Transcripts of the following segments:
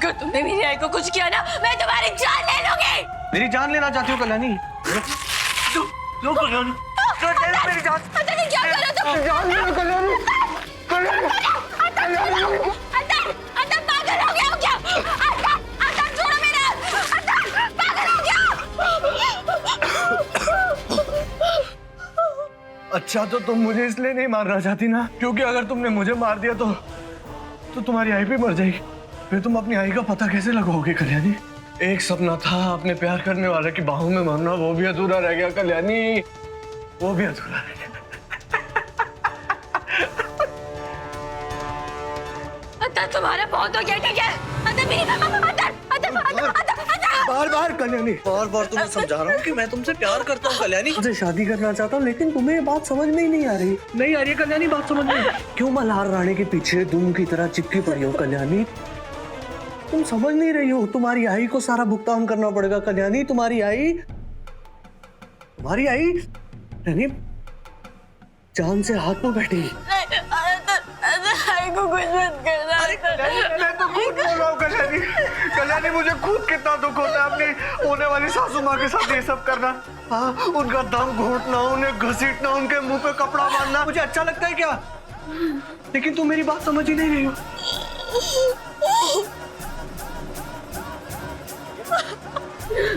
अगर तुमने मेरी आई को कुछ किया ना, मैं तुम्हारी जान ले लूंगी। मेरी जान लेना चाहती हो कल्याणी? कल्याणी, मेरी जान। अतन, क्या कर रहे हो तुम? जान ले कल्याणी, कल्याणी, कल्याणी। अतन, पागल हो गया हो क्या? अतन, छोड़ो मेरा हाथ। अतन, पागल हो गया। अच्छा, तो तुम मुझे इसलिए नहीं मारना चाहती ना, क्योंकि अगर तुमने मुझे मार दिया तो तुम्हारी आई भी मर जाएगी। फिर तुम अपनी आई का पता कैसे लगाओगे कल्याणी? एक सपना था अपने प्यार करने वाले की बाहों में मरना, वो भी अधूरा रह गया कल्याणी, वो भी अधूरा रह गया। अतन, तुम्हारा बहुत हो गया, ठीक है? अतन, मेरी बार बार कल्याणी, बार बार तुम्हें समझा रहा हूँ कि मैं तुमसे प्यार करता हूँ कल्याणी, तुझे शादी करना चाहता हूँ, लेकिन तुम्हें ये बात समझ में ही नहीं आ रही। नहीं आ रही है कल्याणी बात समझ में। क्यों मल्हार राणी के पीछे दुम की तरह चिपकी पड़ी हो कल्याणी? तुम समझ नहीं रही हो, तुम्हारी आई को सारा भुगतान करना पड़ेगा कल्याणी। तुम्हारी आई यानी जान से हाथ में बैठेगी। आई को कुछ मत करना। मैं तो खुद बोल रहा हूँ कल्याणी, कल्याणी मुझे खुद कितना दुख होता है अपनी होने वाली सासू माँ के साथ ये सब करना। हाँ, उनका दम घोटना, उन्हें घसीटना, उनके मुंह पे कपड़ा बांधना मुझे अच्छा लगता है क्या? लेकिन तुम मेरी बात समझ ही नहीं रही हो।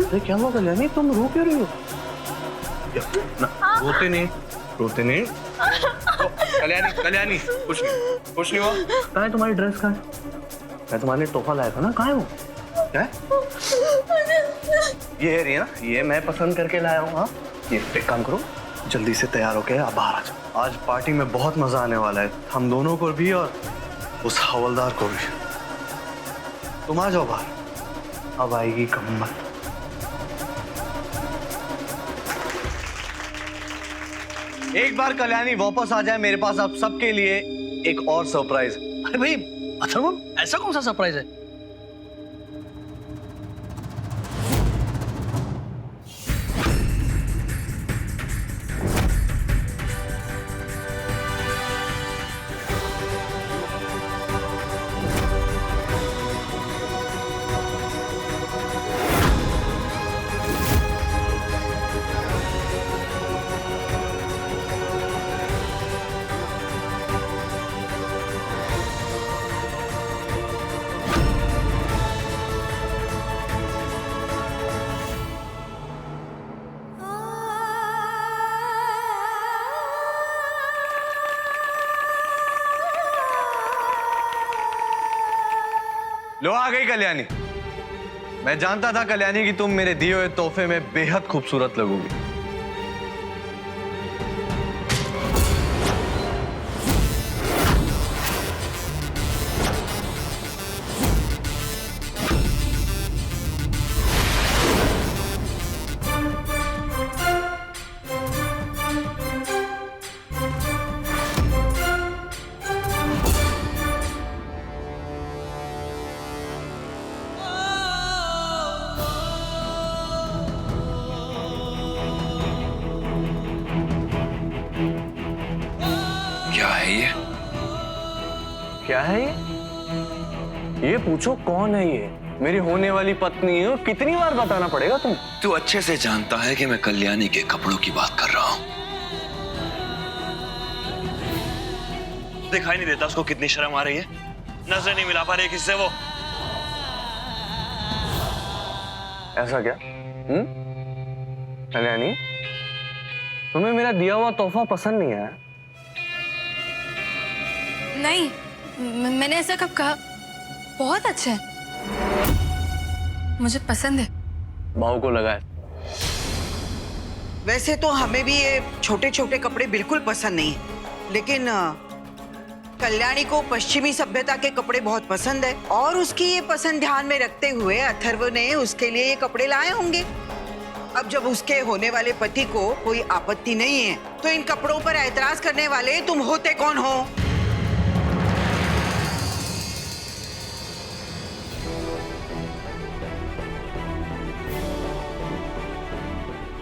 अरे क्या हुआ कल्याणी, तुम रो क्यों रही हो? रोते नहीं। कल्याणी कुछ नहीं हुआ। कहाँ है तुम्हारी ड्रेस? कहाँ है? मैं तुम्हारे लिए तोहफा लाया था ना, कहाँ है वो? क्या है? ये है ना, ये मैं पसंद करके लाया हूँ। हाँ, ये एक काम करो, जल्दी से तैयार होके आप बाहर आ जाओ। आज पार्टी में बहुत मजा आने वाला है, हम दोनों को भी और उस हवलदार को भी। तुम आ जाओ बाहर, अब आएगी कम्मत। एक बार कल्याणी वापस आ जाए मेरे पास, आप सबके लिए एक और सरप्राइज। अरे भाई अथर्व, ऐसा कौन सा सरप्राइज है? लो आ गई कल्याणी। मैं जानता था कल्याणी कि तुम मेरे दिए हुए तोहफे में बेहद खूबसूरत लगोगी। क्या है ये पूछो कौन है ये? मेरी होने वाली पत्नी है, कितनी बार बताना पड़ेगा तुम? तू अच्छे से जानता है कि मैं कल्याणी के कपड़ों की बात कर रहा हूं। दिखाई नहीं देता उसको कितनी शर्म आ रही है? नजर नहीं मिला पा रही किससे वो? ऐसा क्या? कल्याणी, तुम्हें मेरा दिया हुआ तोहफा पसंद नहीं आया? नहीं, मैंने ऐसा कब कहा? बहुत अच्छा है, मुझे पसंद है। बहू को लगा है। वैसे तो हमें भी ये छोटे छोटे कपड़े बिल्कुल पसंद नहीं, लेकिन कल्याणी को पश्चिमी सभ्यता के कपड़े बहुत पसंद है और उसकी ये पसंद ध्यान में रखते हुए अथर्व ने उसके लिए ये कपड़े लाए होंगे। अब जब उसके होने वाले पति को कोई आपत्ति नहीं है तो इन कपड़ों पर ऐतराज करने वाले तुम होते कौन हो?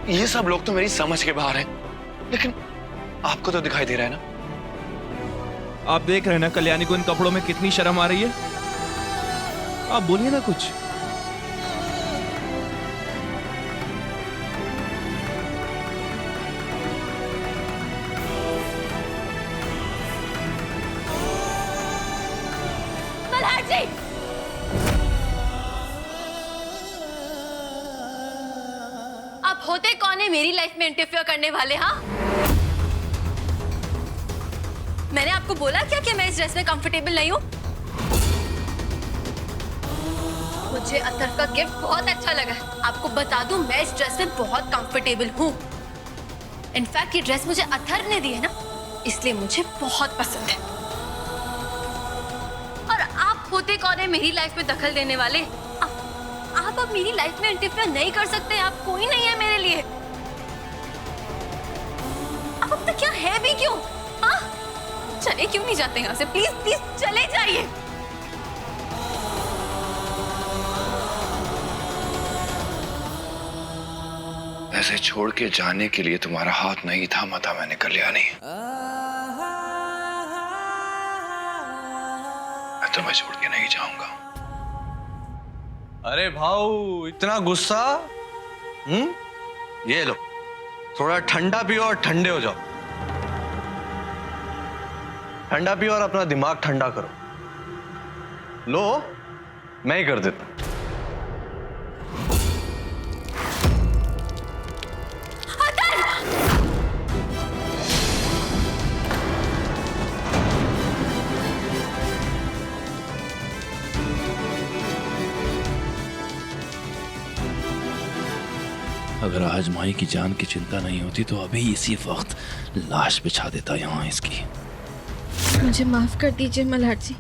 ये सब लोग तो मेरी समझ के बाहर हैं, लेकिन आपको तो दिखाई दे रहा है ना। आप देख रहे हैं ना कल्याणी को इन कपड़ों में कितनी शर्म आ रही है। आप बोलिए ना कुछ। मल्हार जी, आप होते कौन है मेरी लाइफ में इंटरफेयर करने वाले? हाँ, मैंने आपको बोला क्या कि मैं इस ड्रेस में कंफर्टेबल नहीं हूँ? मुझे अतर का गिफ्ट बहुत अच्छा लगा। आपको बता दूं, मैं इस ड्रेस में बहुत कंफर्टेबल हूँ। इनफैक्ट ये ड्रेस मुझे अथर ने दी है ना, इसलिए मुझे बहुत पसंद है। और आप होते कौन है मेरी लाइफ में दखल देने वाले? आप अब मेरी लाइफ में इंटरफेयर नहीं कर सकते। आप कोई नहीं है मेरे लिए। आप अब तक क्या है भी क्यों? हाँ, चले क्यों नहीं जाते यहाँ से? प्लीज प्लीज चले जाइए। ऐसे छोड़ के जाने के लिए तुम्हारा हाथ नहीं थामा था मैंने कल्याणी। मैं तुम्हें छोड़ के नहीं जाऊंगा। अरे भाऊ, इतना गुस्सा? ये लो, थोड़ा ठंडा पियो और ठंडे हो जाओ। ठंडा पियो और अपना दिमाग ठंडा करो। लो, मैं ही कर देता। अगर आज माई की जान की चिंता नहीं होती तो अभी इसी वक्त लाश बिछा देता यहाँ इसकी। मुझे माफ कर दीजिए मल्हार जी,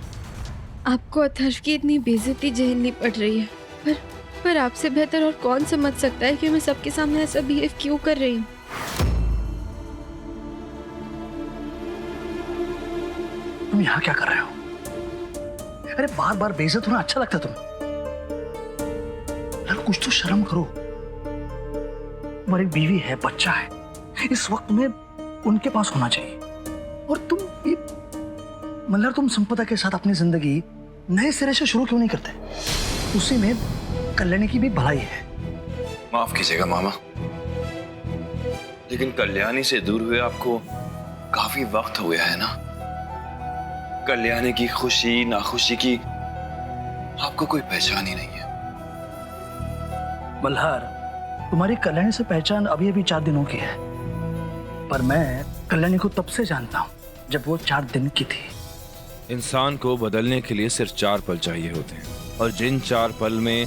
आपको अथर्व की इतनी बेइज्जती झेलनी पड़ रही है, पर आपसे बेहतर और कौन समझ सकता है कि मैं सबके सामने ऐसा बिहेव क्यों कर रही हूँ। तुम यहाँ क्या कर रहे हो? अरे बार बार बेइज्जत होना अच्छा लगता है तुम्हें? यार कुछ तो शर्म करो। तुम्हारी बीवी है, बच्चा है, इस वक्त में उनके पास होना चाहिए। और तुम मल्हार, तुम संपदा के साथ अपनी जिंदगी नए सिरे से शुरू क्यों नहीं करते? उसी में कल्याणी की भी भलाई है। माफ कीजिएगा मामा, लेकिन कल्याणी से दूर हुए आपको काफी वक्त हो गया है ना। कल्याणी की खुशी नाखुशी की आपको कोई पहचान ही नहीं है। मल्हार, तुम्हारी कल्याणी से पहचान अभी अभी 4 दिनों की है, पर मैं कल्याणी को तब से जानता हूं जब वो 4 दिन की थी। इंसान को बदलने के लिए सिर्फ 4 पल चाहिए होते हैं, और जिन 4 पल में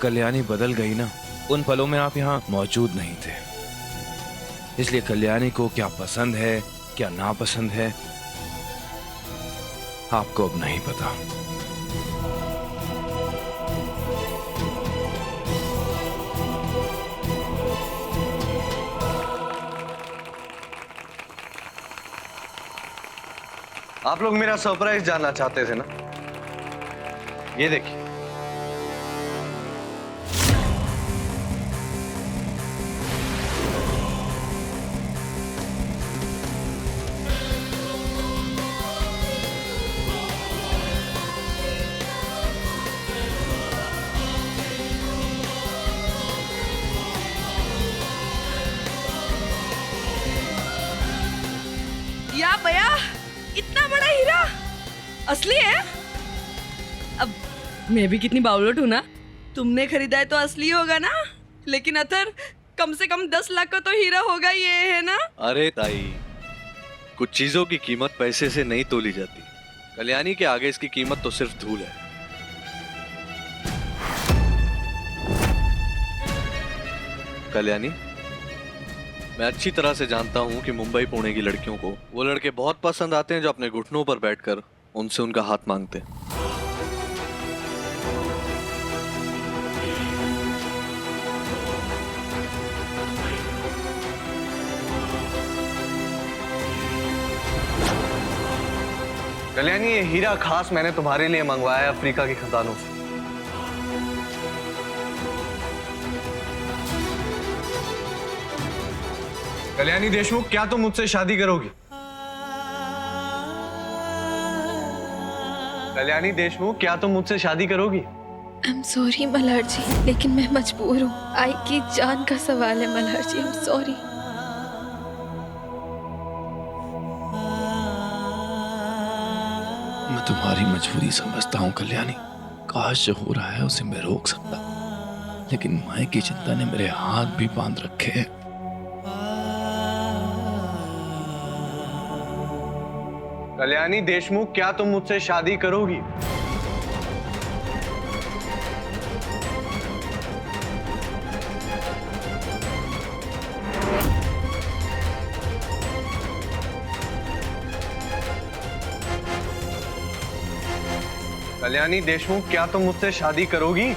कल्याणी बदल गई ना, उन पलों में आप यहाँ मौजूद नहीं थे। इसलिए कल्याणी को क्या पसंद है, क्या नापसंद है, आपको अब नहीं पता। आप लोग मेरा सरप्राइज जानना चाहते थे ना? ये देखिए। या भैया, इतना बड़ा हीरा असली है? अब मैं भी कितनी बावलट हूँ ना, तुमने खरीदा है तो असली होगा ना, लेकिन अथर कम से कम 10 लाख का तो हीरा होगा, ये है ना? अरे ताई, कुछ चीजों की कीमत पैसे से नहीं तोली जाती। कल्याणी के आगे इसकी कीमत तो सिर्फ धूल है। कल्याणी, मैं अच्छी तरह से जानता हूं कि मुंबई पुणे की लड़कियों को वो लड़के बहुत पसंद आते हैं जो अपने घुटनों पर बैठकर उनसे उनका हाथ मांगते हैं। कल्याणी, ये हीरा खास मैंने तुम्हारे लिए मंगवाया है अफ्रीका की खदानों से। कल्याणी देशमुख, क्या तुम मुझसे शादी करोगी? कल्याणी देशमुख, क्या तुम मुझसे शादी करोगी? आई एम सॉरी मल्हार जी, लेकिन मैं मजबूर हूँ। आई की जान का सवाल है मल्हार जी, आई एम सॉरी। मैं तुम्हारी मजबूरी समझता हूँ कल्याणी। काश जो हो रहा है उसे मैं रोक सकता, लेकिन माए की चिंता ने मेरे हाथ भी बांध रखे हैं। कल्याणी देशमुख, क्या तुम मुझसे शादी करोगी? कल्याणी देशमुख, क्या तुम मुझसे शादी करोगी?